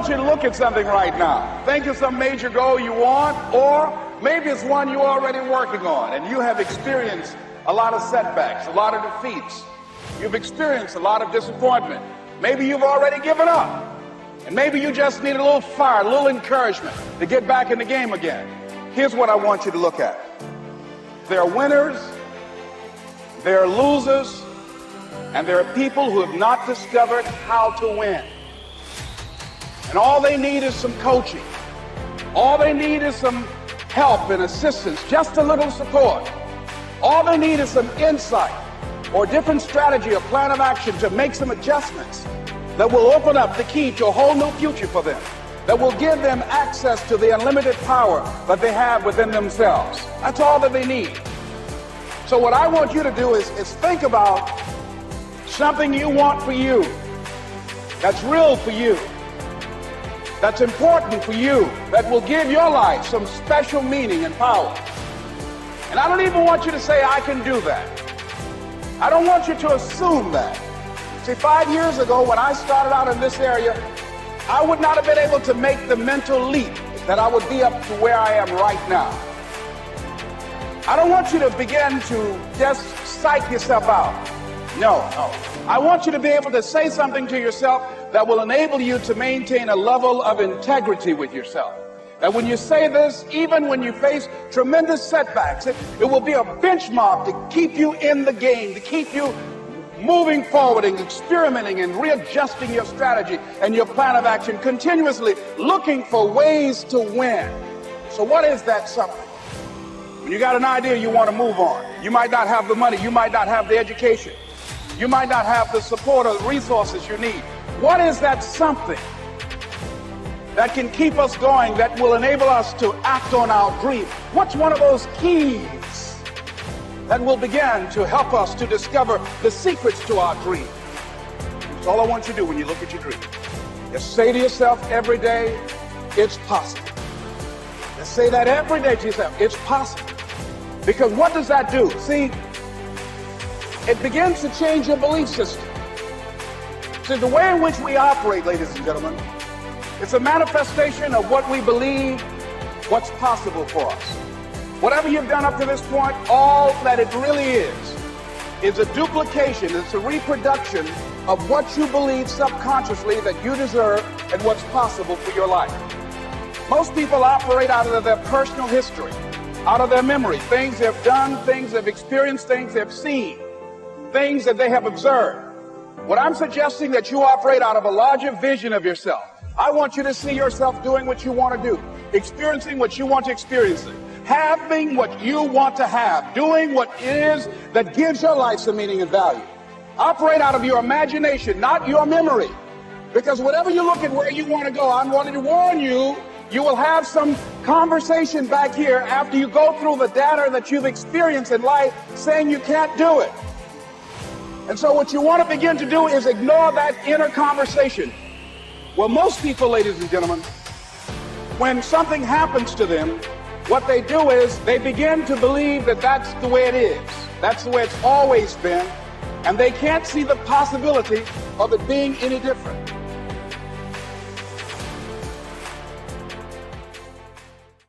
want you to look at something right now. Think of some major goal you want, or maybe it's one you're already working on and you have experienced a lot of setbacks, a lot of defeats. You've experienced a lot of disappointment. Maybe you've already given up. And maybe you just need a little fire, a little encouragement to get back in the game again. Here's what I want you to look at. There are winners, there are losers, and there are people who have not discovered how to win. And all they need is some coaching. All they need is some help and assistance, just a little support. All they need is some insight or different strategy or plan of action to make some adjustments that will open up the key to a whole new future for them, that will give them access to the unlimited power that they have within themselves. That's all that they need. So what I want you to do is think about something you want for you, that's real for you, that's important for you, that will give your life some special meaning and power. And I don't even want you to say, I can do that. I don't want you to assume that. See, 5 years ago, when I started out in this area, I would not have been able to make the mental leap that I would be up to where I am right now. I don't want you to begin to just psych yourself out. No. I want you to be able to say something to yourself that will enable you to maintain a level of integrity with yourself. That when you say this, even when you face tremendous setbacks, it will be a benchmark to keep you in the game, to keep you moving forward and experimenting and readjusting your strategy and your plan of action, continuously looking for ways to win. So what is that something? When you got an idea, you want to move on. You might not have the money, you might not have the education, you might not have the support or the resources you need. What is that something that can keep us going, that will enable us to act on our dream? What's one of those keys that will begin to help us to discover the secrets to our dream? That's all I want you to do when you look at your dream. Just say to yourself every day, it's possible. Just say that every day to yourself, it's possible. Because what does that do? See, it begins to change your belief system. See, the way in which we operate, ladies and gentlemen, it's a manifestation of what we believe, what's possible for us. Whatever you've done up to this point, all that it really is a duplication, it's a reproduction of what you believe subconsciously that you deserve and what's possible for your life. Most people operate out of their personal history, out of their memory, things they've done, things they've experienced, things they've seen, things that they have observed. What I'm suggesting that you operate out of a larger vision of yourself. I want you to see yourself doing what you want to do, experiencing what you want to experience, having what you want to have, doing what it is that gives your life some meaning and value. Operate out of your imagination, not your memory. Because whatever you look at where you want to go, I'm wanting to warn you, you will have some conversation back here after you go through the data that you've experienced in life saying you can't do it. And so what you want to begin to do is ignore that inner conversation. Well, most people, ladies and gentlemen, when something happens to them, what they do is they begin to believe that that's the way it is. That's the way it's always been. And they can't see the possibility of it being any different.